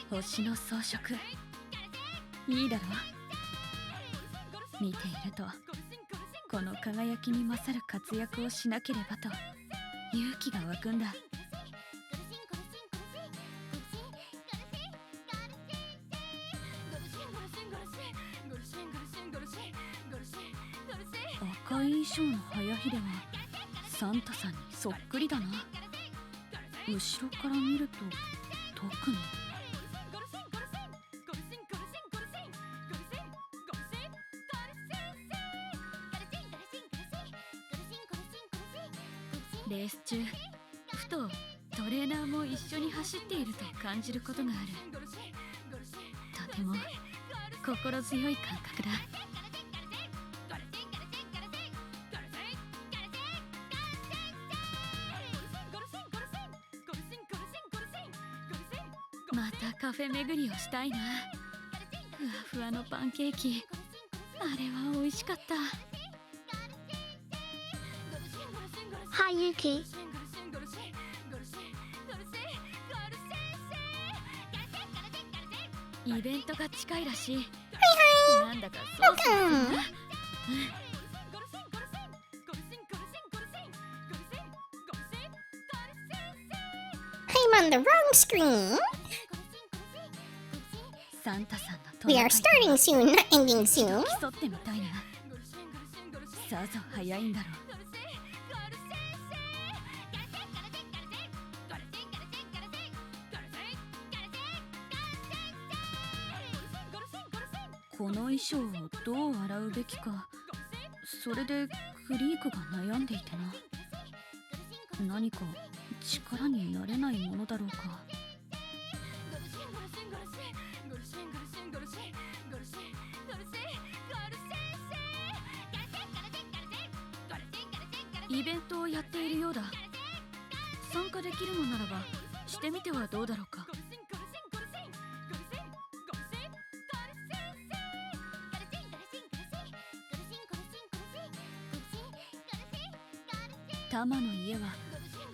星の装飾いいだろう。見ているとこの輝きに勝る活躍をしなければと勇気が湧くんだ。赤い衣装の早秀はサンタさんにそっくりだな。後ろから見ると特に。レース中ふとトレーナーも一緒に走っていると感じることがある。とても心強い感覚だ。またカフェ巡りをしたいな。ふわふわのパンケーキ、あれは美味しかった。Hi Yuki. イベントが近いらしい。はいはい。なんだかそうそうそうな。I'm on the wrong screen. サンタさんの We are starting soon, not ending soon. 競ってみたいな。さぞ早いんだろう。この衣装をどう洗うべきか、それでクリークが悩んでいてな。何か力になれないものだろうか。イベントをやっているようだ。参加できるのならばしてみてはどうだろうか。タマの家は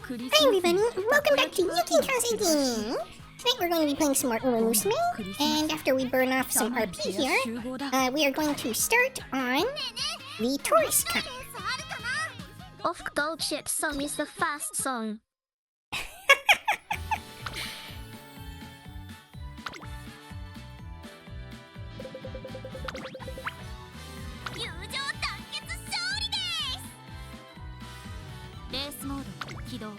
クリスマス。 Hi everybody, welcome back to Yukikaze Gaming. Tonight we're going to be playing some more Umamusume, and after we burn off some RP here, we are going to start on the Tourist Cup. Off Gold Ship song is the fast song. Race mode 起動。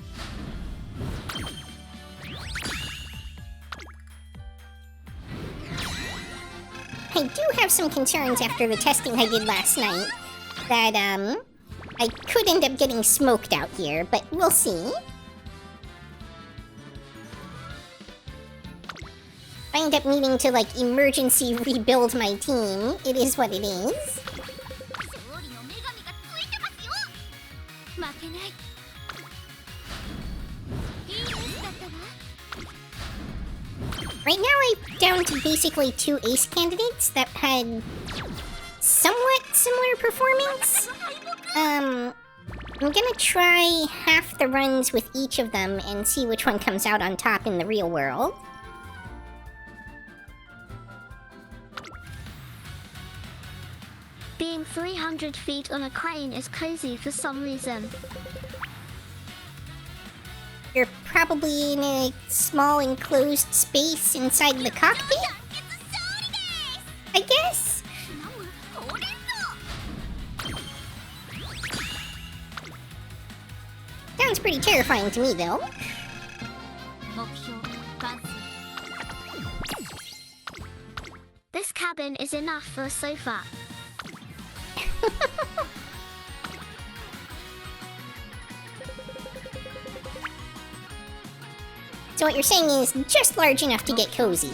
I do have some concerns after the testing I did last night that I could end up getting smoked out here, but we'll see. I end up needing to like emergency rebuild my team. It is what it is. Right now I'm down to basically 2 ace candidates that had somewhat similar performance. I'm gonna try half the runs with each of them and see which one comes out on top in the real world. Being 300 feet on a crane is crazy for some reason. You're probably in a small enclosed space inside the cockpit? I guess? Sounds pretty terrifying to me, though. This cabin is enough for a sofa. So what you're saying is just large enough to get cozy.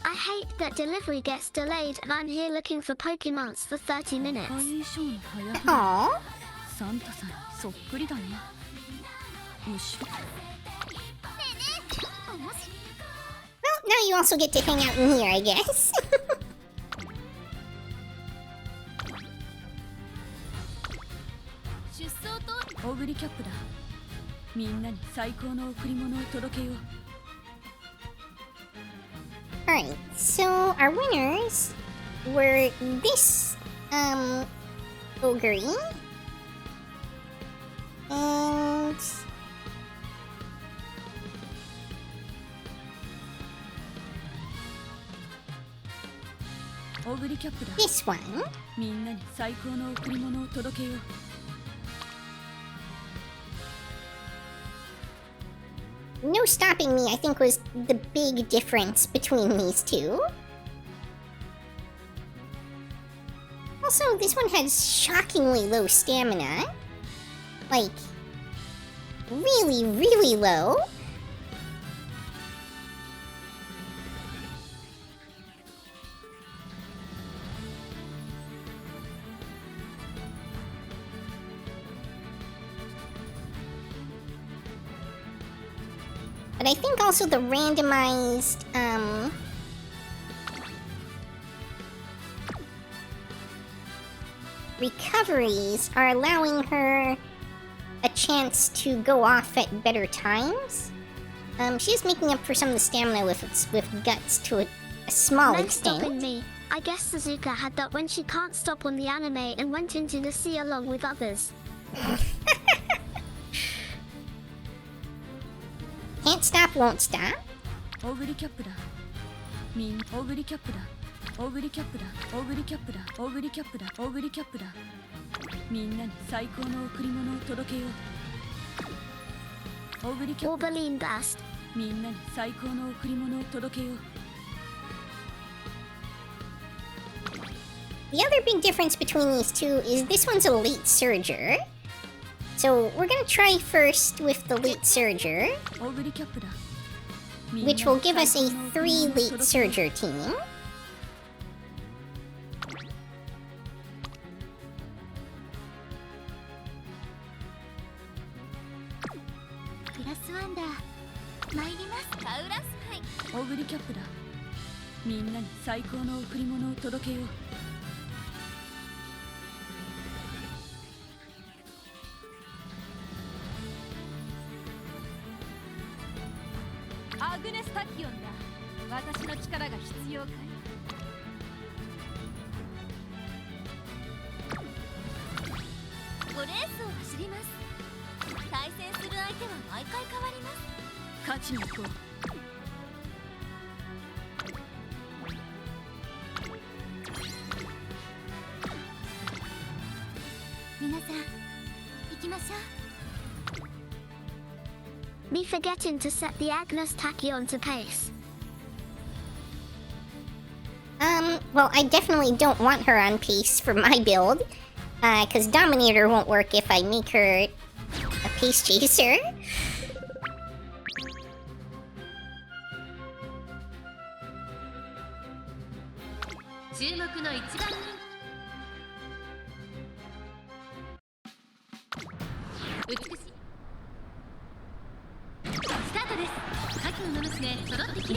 I hate that delivery gets delayed and I'm here looking for Pokemons for 30 minutes. 会衣装の早振り Aww. サンタさんにそっくりだね後ろ Well, now you also get to hang out in here, I guess. オグリキャップだみんなに最高の贈り物を届けよう Alright, so our winners were this, Ogre, and this one. みんなに最高の贈り物を届けよう No stopping me, I think, was the big difference between these two. Also, this one has shockingly low stamina. Like, really, really low. But I think also the randomized, recoveries are allowing her a chance to go off at better times. She's making up for some of the stamina with guts to a small No extent. stopping me. I guess Suzuka had that when she can't stop on the anime and went into the sea along with others. Can't stop, won't stop. オグリキャップだみんオグリキャップだオグリキャップだオグリキャップだオグリキャップだオグリキャップだみんなに最高の贈り物を届けようオグリキャップ Orbaline Blast. みんなに最高の贈り物を届けよう The other big difference between these two is this one's a late surger. So we're gonna try first with the late surger, オグリキャップだ which will give us a 3 late surger team. Plus Wonder. 参りますカウラス杯オグリキャップだみんなに最高の贈り物を届けよう アグネスタキオンだ私の力が必要かい5レースを走ります対戦する相手は毎回変わります勝ちに行こう 皆さん行きましょう Me forgetting to set the Agnes Tachyon to pace. Well, I definitely don't want her on pace for my build. Cause Dominator won't work if I make her a pace chaser.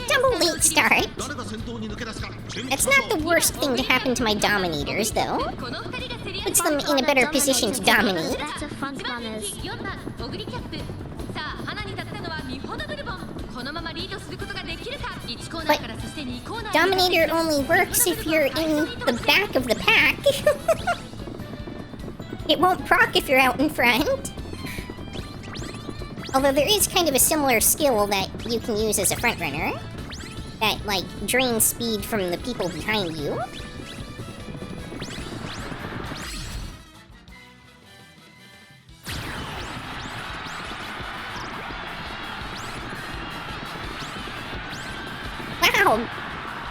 Double late start. That's not the worst thing to happen to my Dominators, though. Puts them in a better position to dominate. Better front runners. But Dominator only works if you're in the back of the pack. It won't proc if you're out in front. Although there is kind of a similar skill that you can use as a frontrunner. That, like, drains speed from the people behind you. Wow!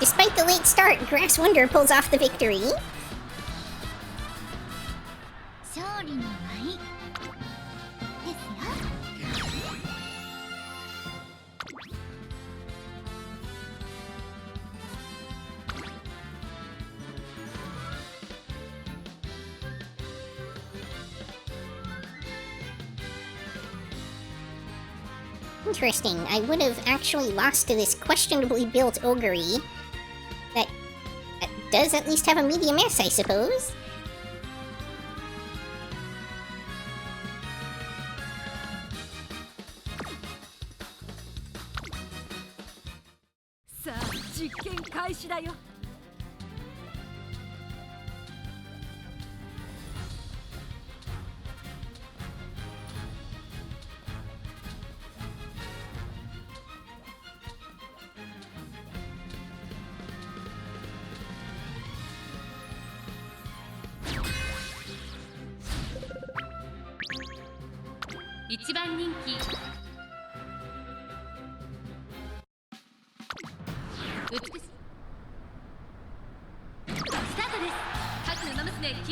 Despite the late start, Grass Wonder pulls off the victory. Interesting. I would have actually lost to this questionably built ogre that does at least have a medium S, I suppose.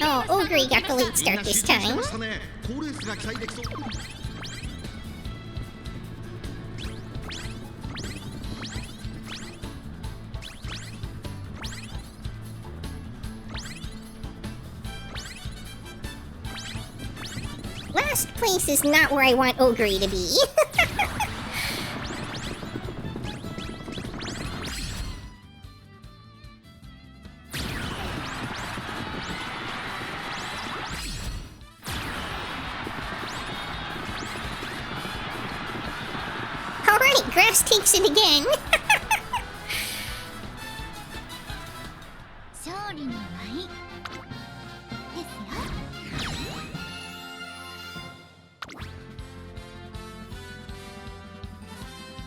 Oh, Ogre got the late start this time. Last place is not where I want Ogre to be. Alright, Grass takes it again.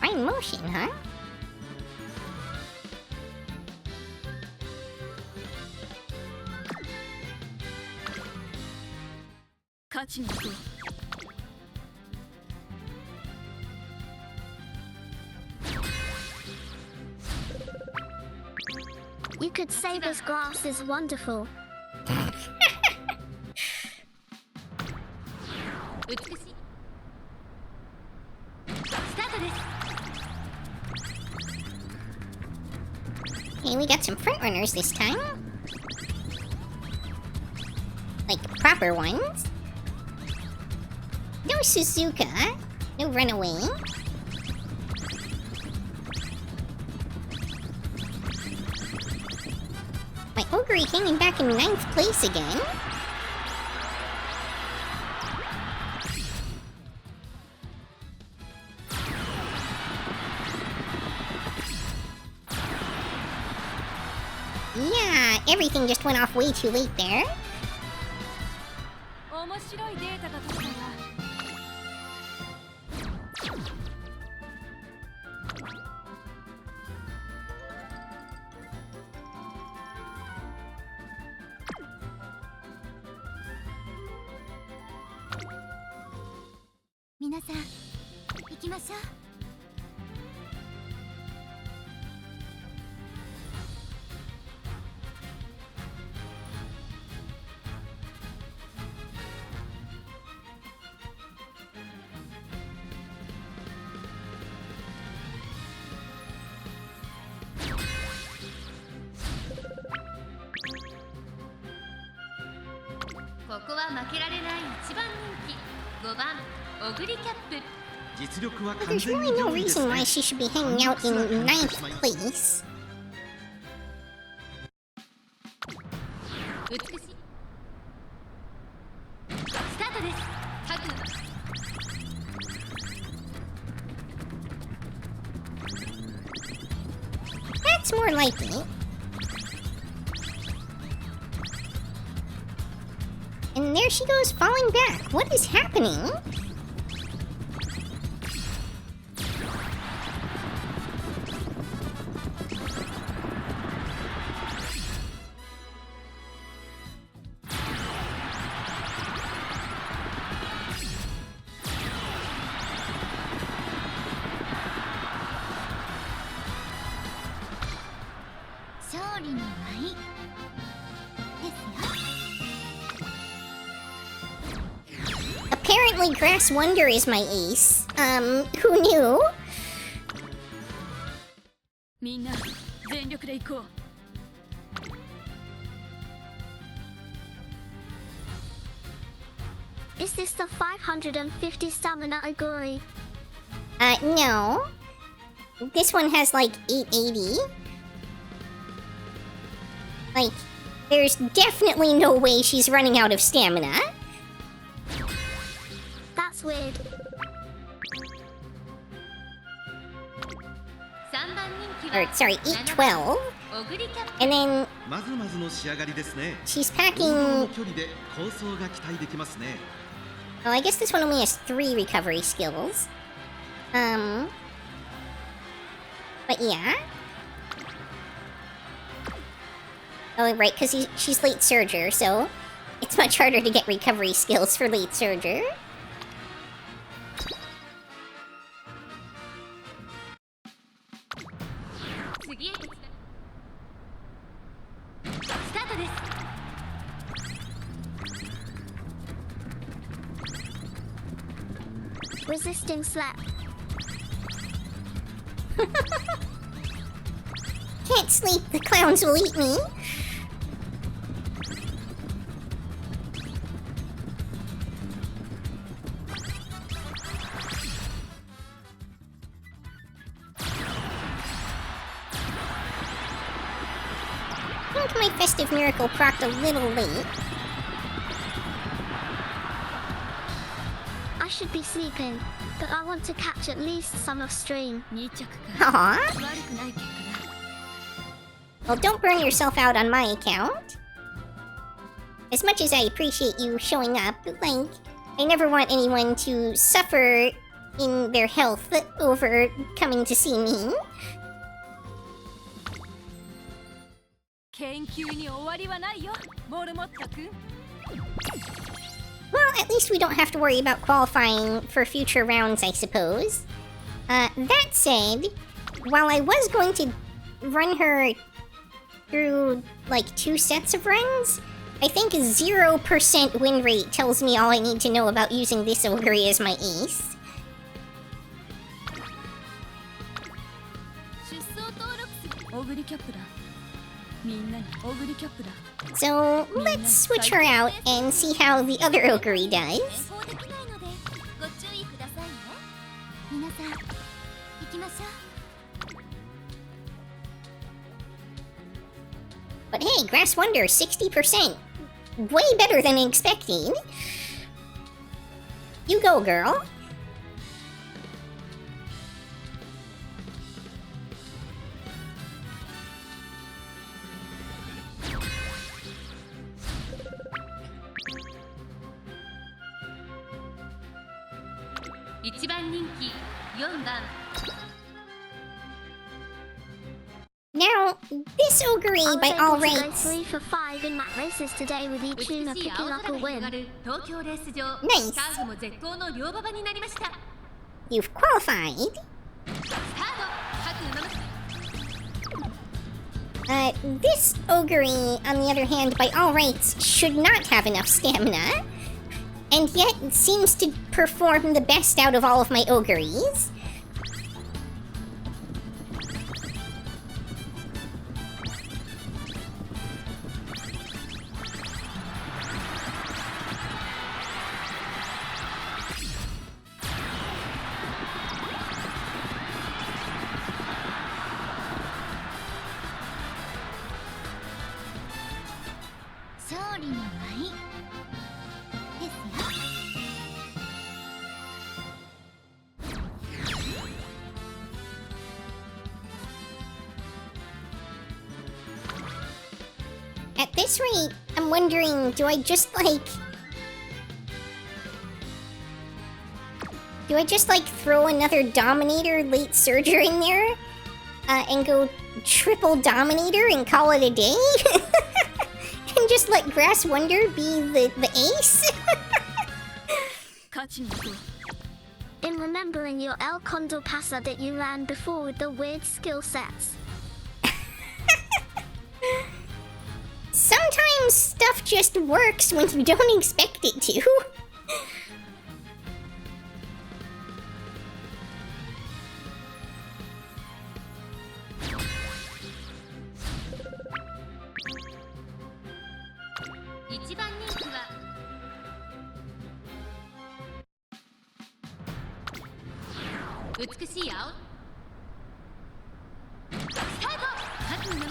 Fine motion, huh? Yukikaze's glass is wonderful. Okay, we got some front runners this time. Like, proper ones. No Suzuka. No runaway. My Ogre hanging back in 9th place again. Yeah, everything just went off way too late there. But there's really no reason why she should be hanging out in 9th place. That's more likely. And there she goes, falling back. What is happening? Apparently Grass Wonder is my ace. Who knew? Is this the 550 stamina Aguri? No. This one has like 880. Like, there's definitely no way she's running out of stamina. That's weird. Or, sorry, 812. And then, she's packing... Oh, I guess this one only has 3 recovery skills. But yeah. Oh, right, because she's late surger, so it's much harder to get recovery skills for late surger. Resisting slap. Can't sleep, the clowns will eat me. I think my festive miracle procced a little late. I should be sleeping, but I want to catch at least some of stream. Aww. Well, don't burn yourself out on my account. As much as I appreciate you showing up, like, I never want anyone to suffer in their health over coming to see me. Well, at least we don't have to worry about qualifying for future rounds, I suppose. That said, while I was going to run her through, like, 2 sets of runs, I think 0% win rate tells me all I need to know about using this ogre as my ace. So, let's switch her out and see how the other ogre does. But hey, Grass Wonder, 60%. Way better than expecting. You go, girl. Now, this ogre, by all rights... 3 for 5 in mat races today with each Uma picking up a win. Nice. You've qualified. This ogre, on the other hand, by all rights, should not have enough stamina. And yet, seems to perform the best out of all of my ogres. At this rate, I'm wondering, do I just throw another Dominator late surger in there? And go triple Dominator and call it a day? And just let Grass Wonder be the ace? In remembering your El Condor Pasa that you ran before with the weird skill sets. Sometimes stuff just works when you don't expect it to. 美しい青スタート。勝つのよ。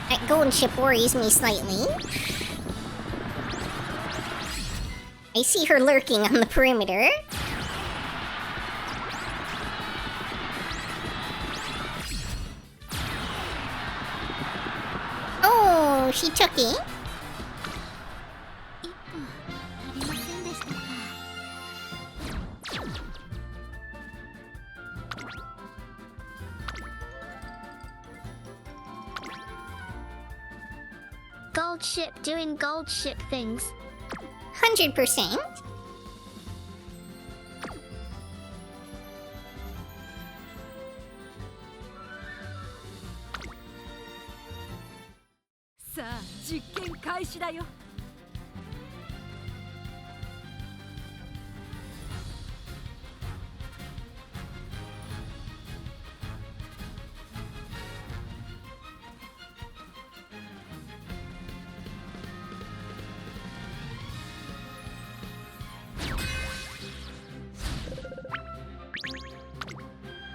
That gold ship worries me slightly. I see her lurking on the perimeter. Oh, she took it. 一本足りませんでしたか。Gold ship doing gold ship things. 100%. さあ実験開始だよ。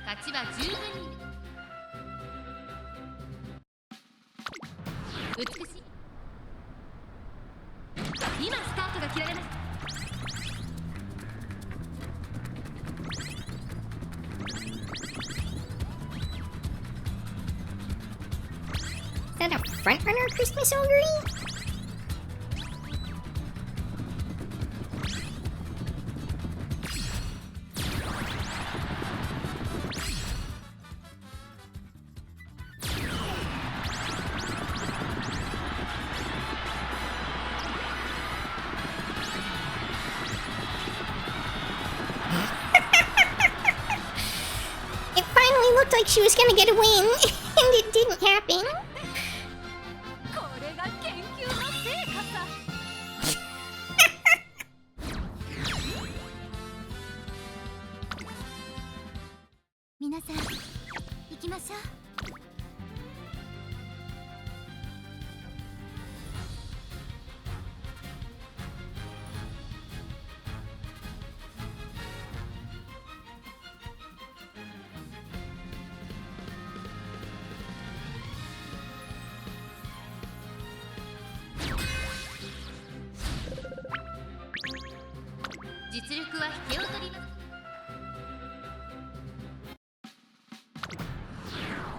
勝ちは十分に美しい。今スタートが切られます。Is that a front-runner Christmas augury? It finally looked like she was gonna get a win, and it didn't happen. これが研究の成果さ。皆さん行きましょう。実力は引けを取ります。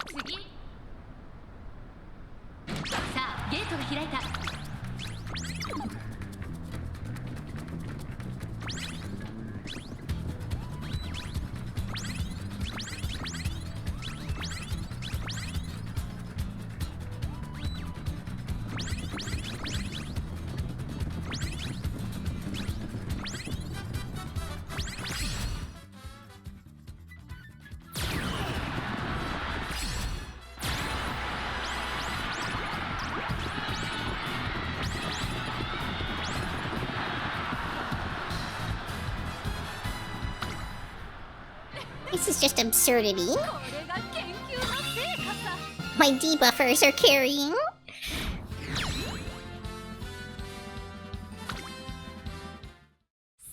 次。さあゲートが開いた。This is just absurdity. これが研究の成果さ。 My debuffers are carrying.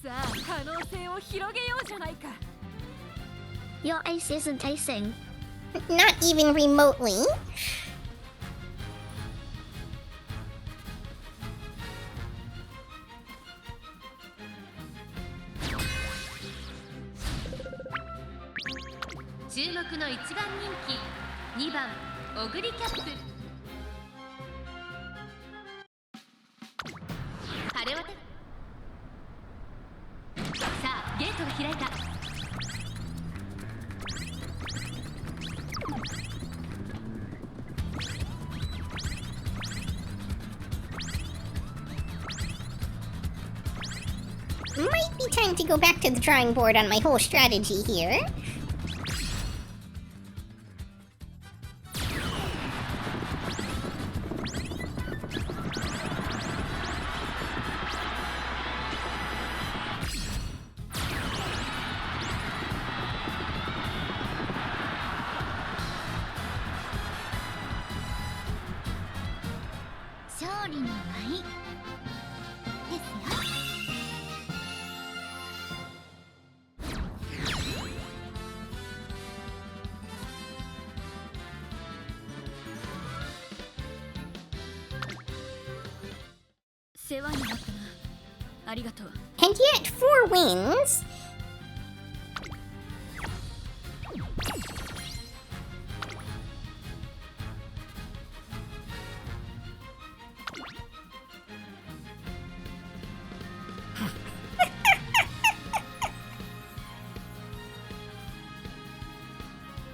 さあ可能性を広げようじゃないか。 Your ace isn't acing. Not even remotely.「注目の一番人気2番オグリキャップ」「晴れ渡り」さあゲートが開いた。Might be time to go back to the drawing board on my whole strategy here. りの舞ですよ。世話になったな。ありがとう。 And yet, 4 wins.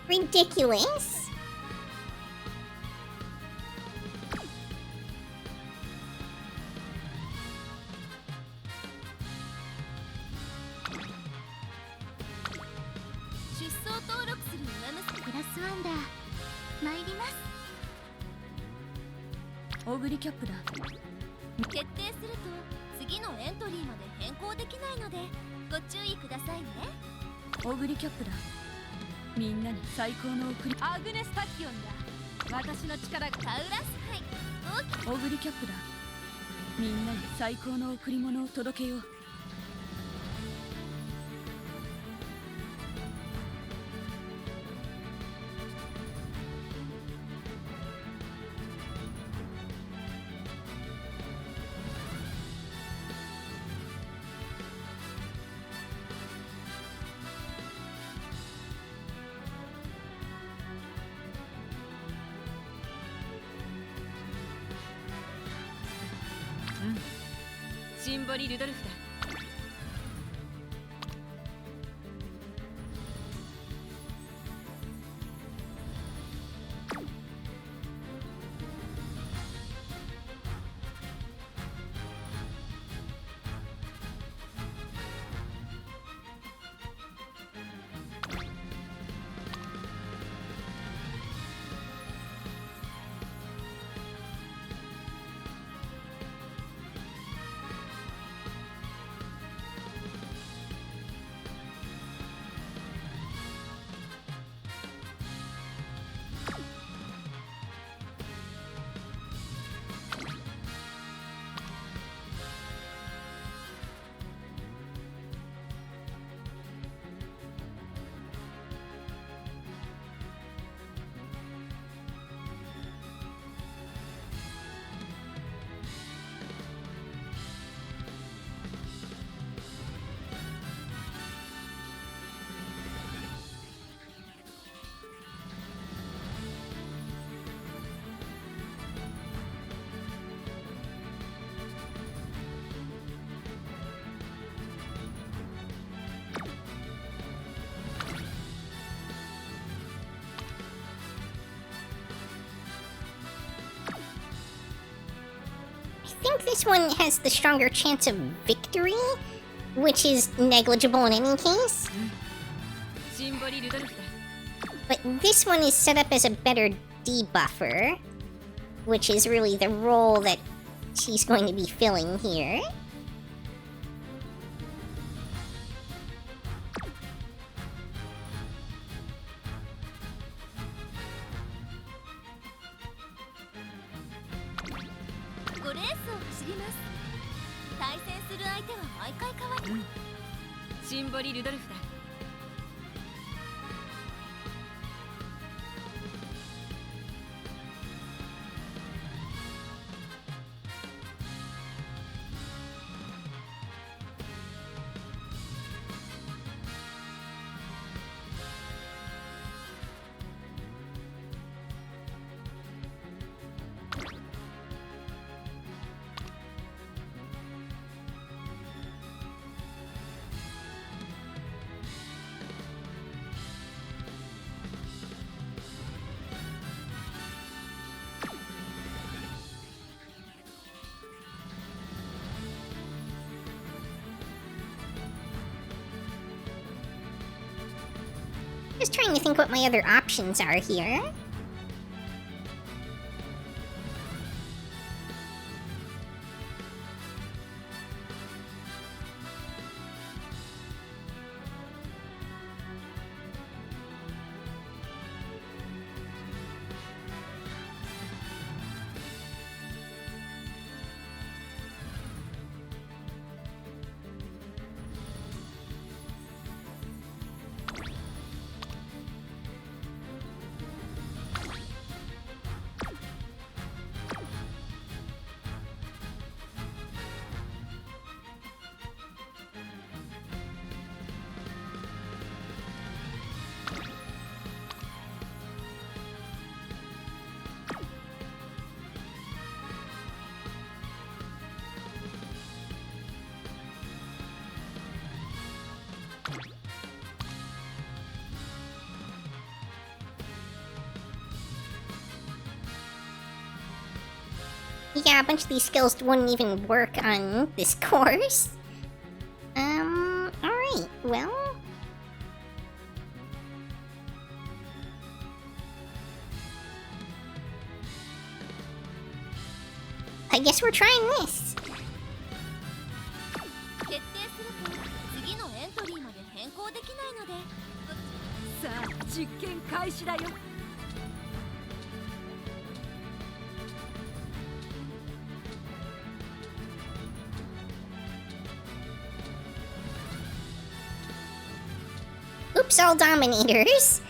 Ridiculous.オグリキャップだ。決定すると次のエントリーまで変更できないのでご注意くださいね。オグリキャップだ。みんなに最高の贈り。アグネスタキオンだ。私の力がタウラス杯。オグリキャップだ。みんなに最高の贈り物を届けよう。シンボリ・ルドルフだ。I think this one has the stronger chance of victory, which is negligible in any case. シンボリ・ルドルフだ。 But this one is set up as a better debuffer, which is really the role that she's going to be filling here. Go 対戦する相手は毎回変わる。シンボリ・ルドルフだ。Just trying to think what my other options are here. Yeah, a bunch of these skills wouldn't even work on this course. Alright, well... I guess we're trying this. 決定すると次のエントリーまで変更できないので。さあ実験開始だよ。Oops, all dominators.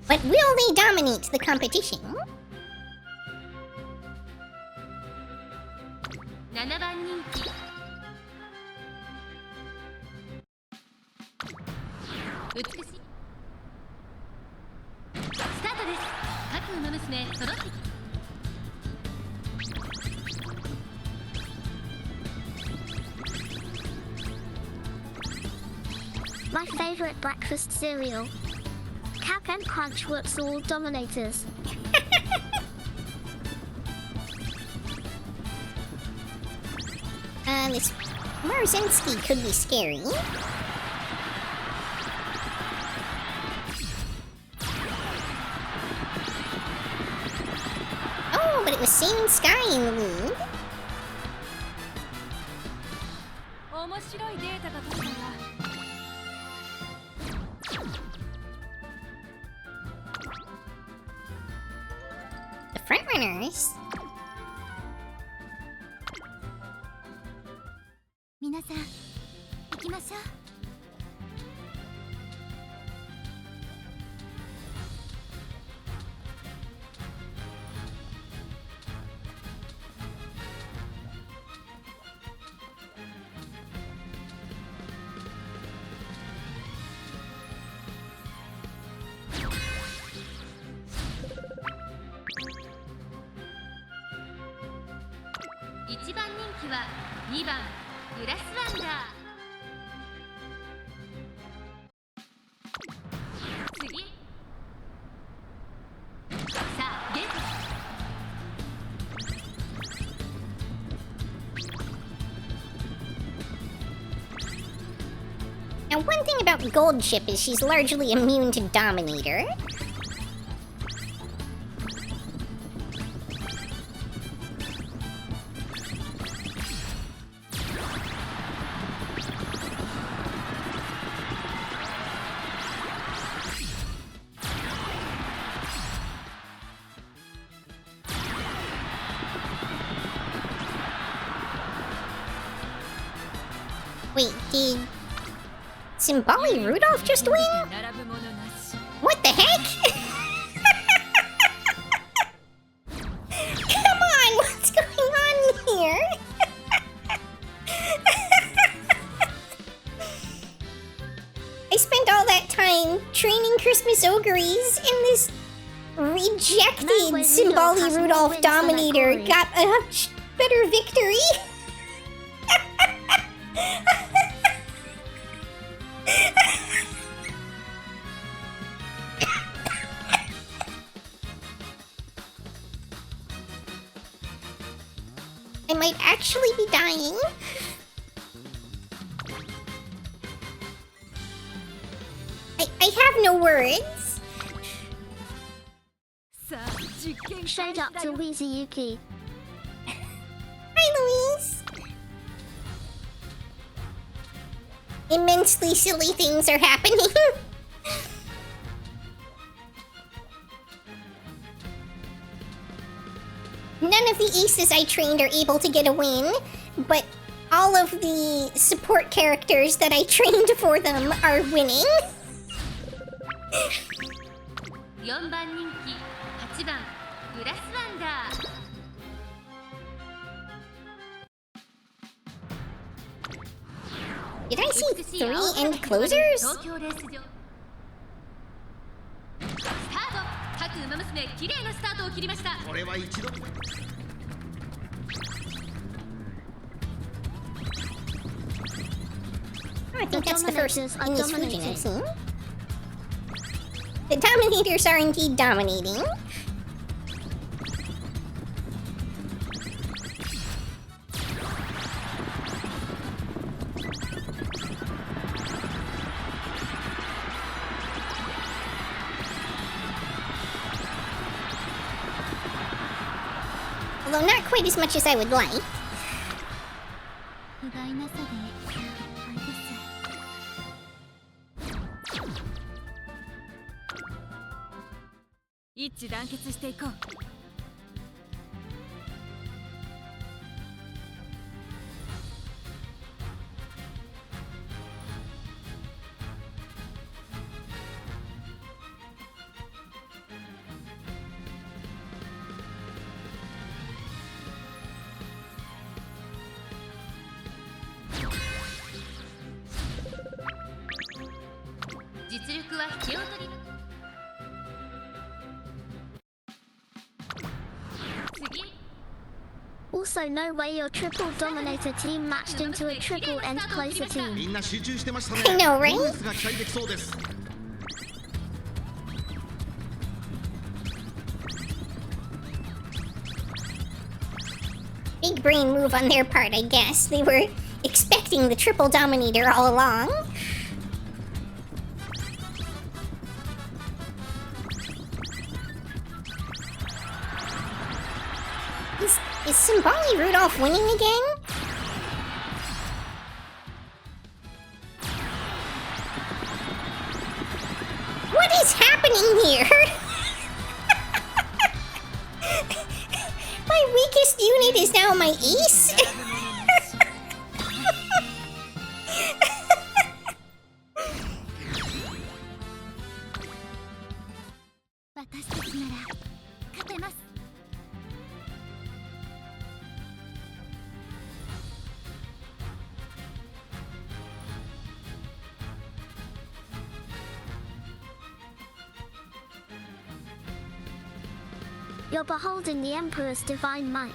But will they dominate the competition? 7番人気。美しい。スタートです。各馬娘揃って。My favorite breakfast cereal. Cap'n Crunch works all dominators. This Marzinski could be scary. Oh, but it was Sane Sky in the lead. 面白いデータが取れたわ。The frontrunners. 皆さん、行きましょう。1番人気は2番グラスワンダー。次。さあ、ゲート。Now, one thing about Gold Chip is she's largely immune to Dominator. Wait, did Simbali Rudolph just win? What the heck? Come on, what's going on here? I spent all that time training Christmas Ogres, and this rejected Simbali Rudolph Dominator got a much better victory. I might actually be dying. I have no words. Shade up to Weezy Yuki. Hi, Louise. Immensely silly things are happening. None of the aces I trained are able to get a win, but all of the support characters that I trained for them are winning. 4番人気、8番グラスワンダー。Did I see 3 end closers? 東京レース場。スタート。各馬娘、綺麗なスタートを切りました。これは一度。I think that's the first in this region I've seen. The Dominators are indeed dominating. Although not quite as much as I would like. 不甲斐なさでいっぱいです。一致団結していこう。実力は気を取り。次。 Also, no way your triple dominator team matched into a triple end closer team. みんな集中してましたね。 I know, right? レースが期待できそうです。 Big brain move on their part, I guess. They were expecting the triple dominator all along. Is Symboli Rudolph winning again? What is happening here? My weakest unit is now my ace? 私たちなら勝てます。 You're beholding the Emperor's divine might.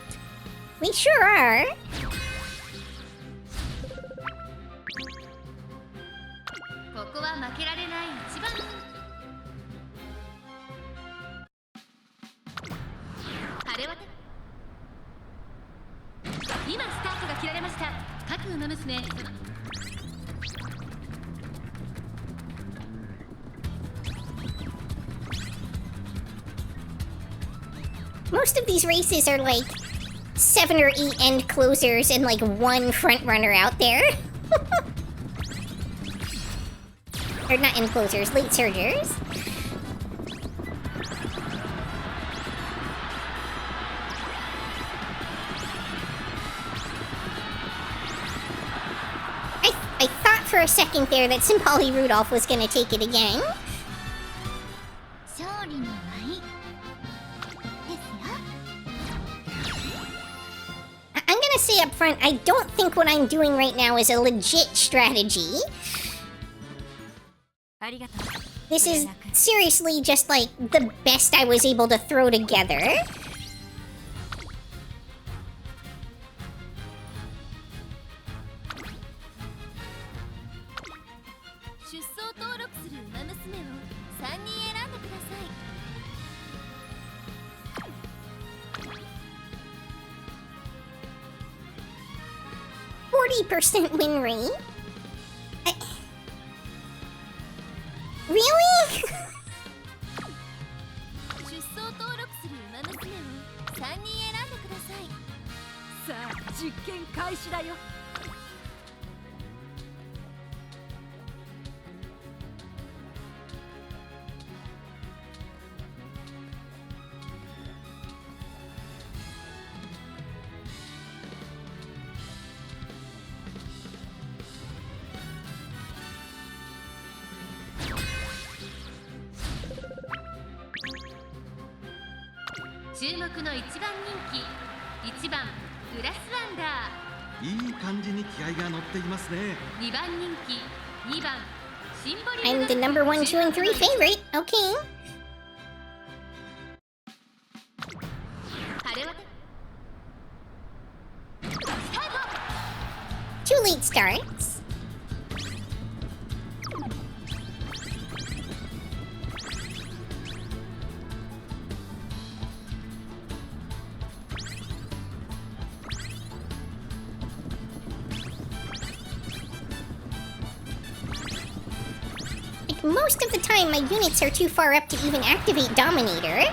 We sure are. ここは負けられない一番。晴れ渡今スタートが切られました。各馬娘。 Most of these races are like 7 or 8 end closers and like 1 front runner out there. Or not end closers, late surgers. I thought for a second there that Symboli Rudolph was gonna take it again. 勝利の舞ですよ。 I'm gonna say up front, I don't think what I'm doing right now is a legit strategy. ありがとう。 This is seriously just like the best I was able to throw together. 出走登録する馬娘を3人選んでください。 40% win rate? Really? 出走登録する馬娘を3人選んでください。さあ、実験開始だよ。 注目の1番人気、1番グラスワンダいい感じに気合が乗っていますね。ー、2番人気、2番シンボリ I'm the number 1, 2, and 3 favorite. Okay. 晴れ渡スタート。 2 late starts. most of the time my units are too far up to even activate Dominator.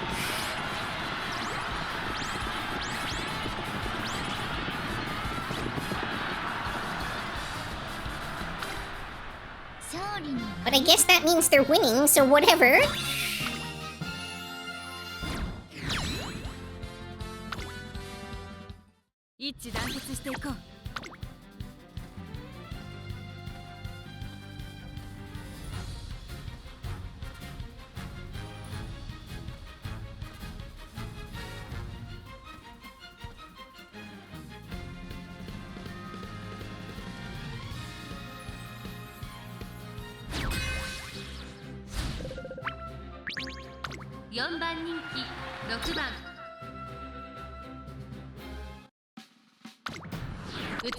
But I guess that means they're winning, so whatever.4番人気6番美しい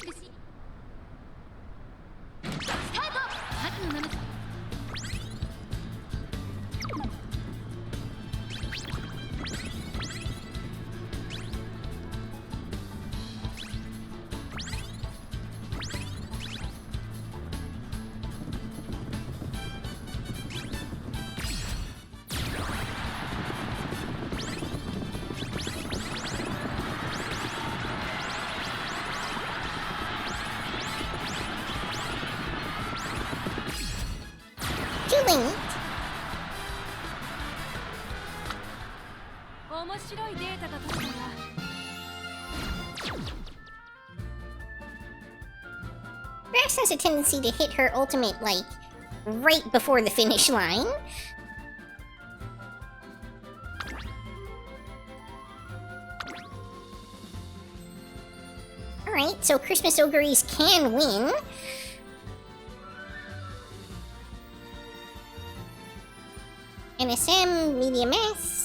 スタート。白のまま面白いデータが取れたらGrass has a tendency to hit her ultimate, like, right before the finish line. Alright, so Christmas Ogres can win. NSM, Medium S.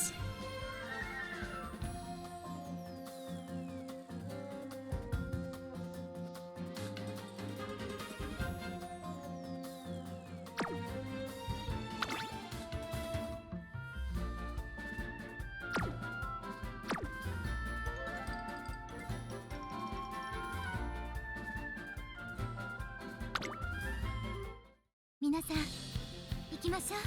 皆さん行きましょう。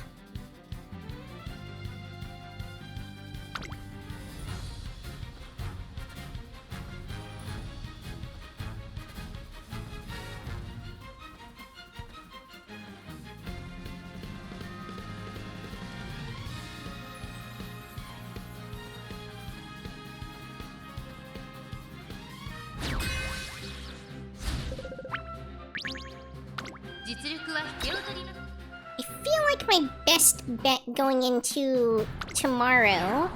I feel like my best bet going into tomorrow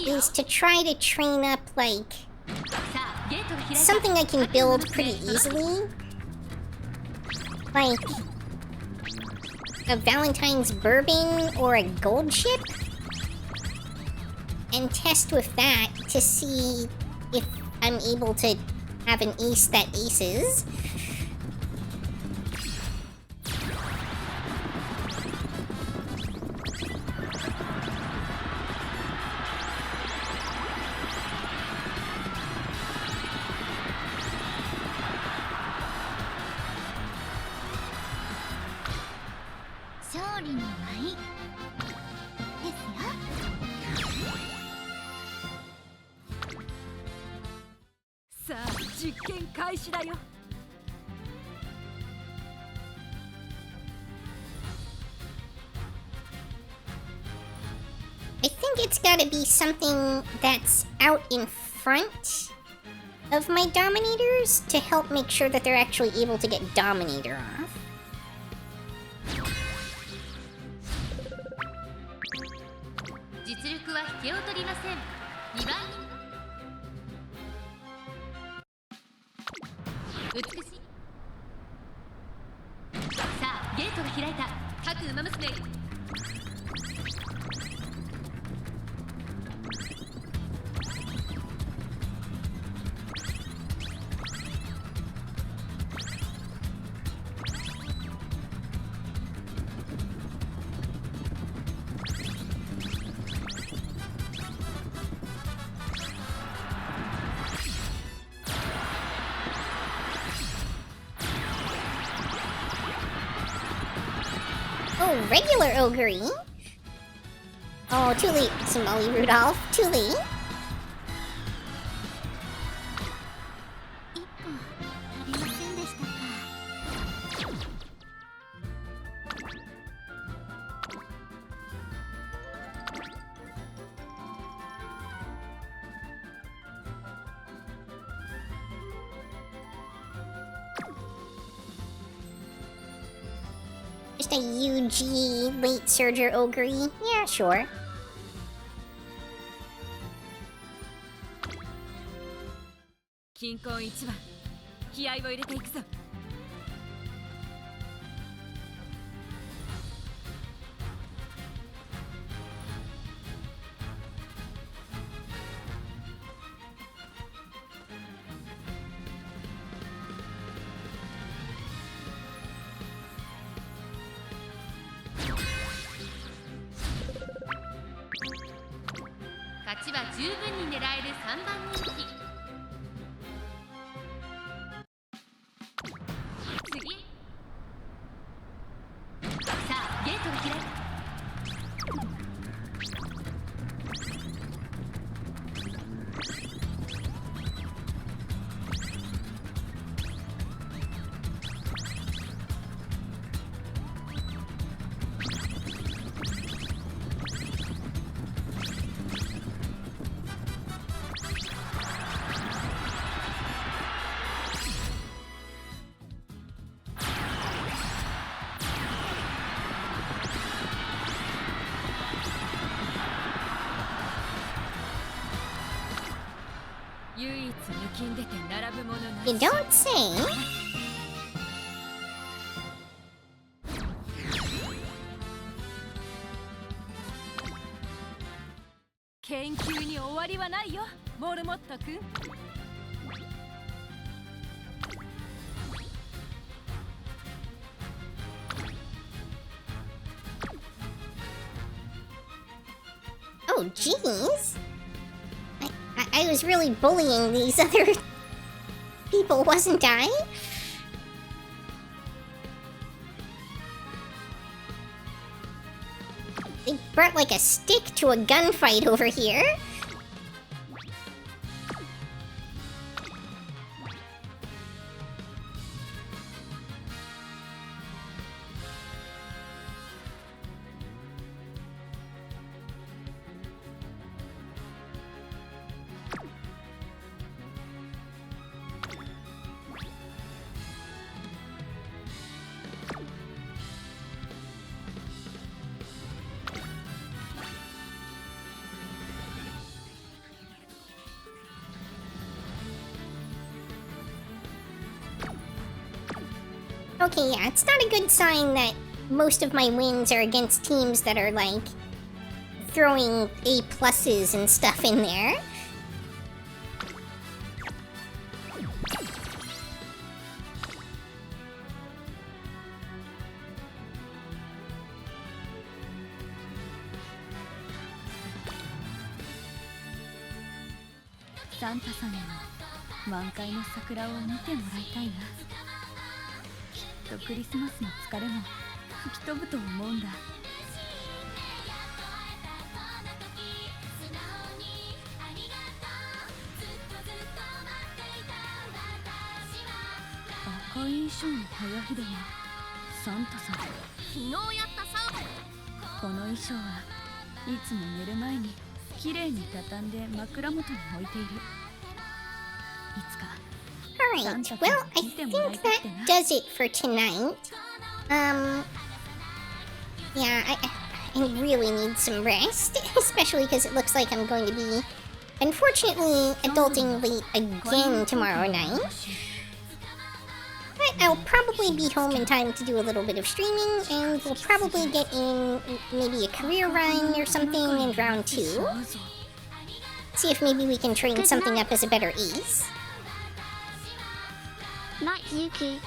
is to try to train up, like, something I can build pretty easily. Like a Valentine's Bourbon or a gold ship. And test with that to see if I'm able to have an ace that aces. I think it's gotta be something that's out in front of my Dominators to help make sure that they're actually able to get Dominator off. Oh, regular ogre. Oh, too late, Somali Rudolph. Too late. 一歩足りませんでしたか。 Just a UG late surger ogre. Yeah, sure. 金婚一番気合を入れていくぞ。勝ちは十分に狙える3番人気。次。さあゲートを開く。 唯一抜きん出て並ぶものなし。 You don't say. 研究に終わりはないよ、モルモット君。 Oh, jeez. I was really bullying these other people, wasn't I? They brought like a stick to a gunfight over here. Okay, yeah, it's not a good sign that most of my wins are against teams that are, like, throwing A pluses and stuff in there. Santa さんにも満開の桜を見てもらいたいな。きっとクリスマスの疲れも吹き飛ぶと思うんだ。赤い衣装の早日ではサンタさん。昨日やったサウこの衣装はいつも寝る前にきれいに畳んで枕元に置いている。いつか Alright, well, I think that does it for tonight. Yeah, I really need some rest, especially because it looks like I'm going to be, unfortunately, adulting late again tomorrow night. But I'll probably be home in time to do a little bit of streaming, and we'll probably get in maybe a career run or something in round 2. See if maybe we can train something up as a better ace. Night, Yuki. Good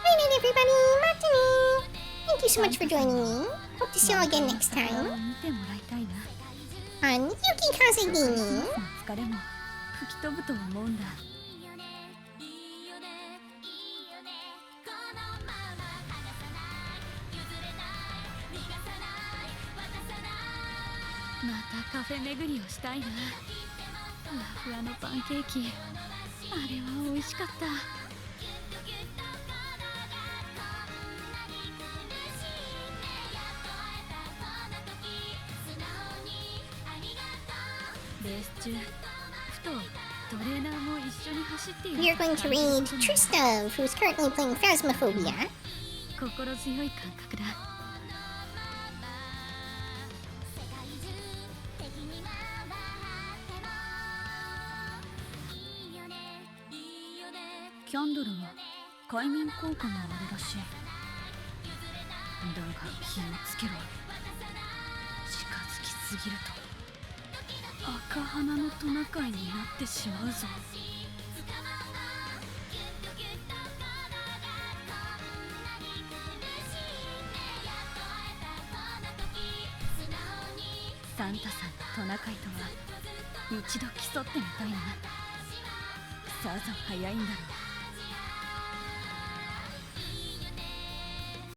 night, everybody. Matane. Thank you so much for joining me. Hope to see you all again next time on Yukikaze Gaming. 疲れも吹き飛ぶと思うんだ。カフェ巡りをしたいな。ふわふわのパンケーキ、あれは美味しかった。レース中ふとトレーナーも一緒に走っている You're going to read Tristov, who's currently playing Phasmophobia. 心強い感覚だ。キャンドルは快眠効果があるらしい。だが気をつけろ。近づきすぎると赤鼻のトナカイになってしまうぞ。サンタさんとトナカイとは一度競ってみたいな。さぞ早いんだろう。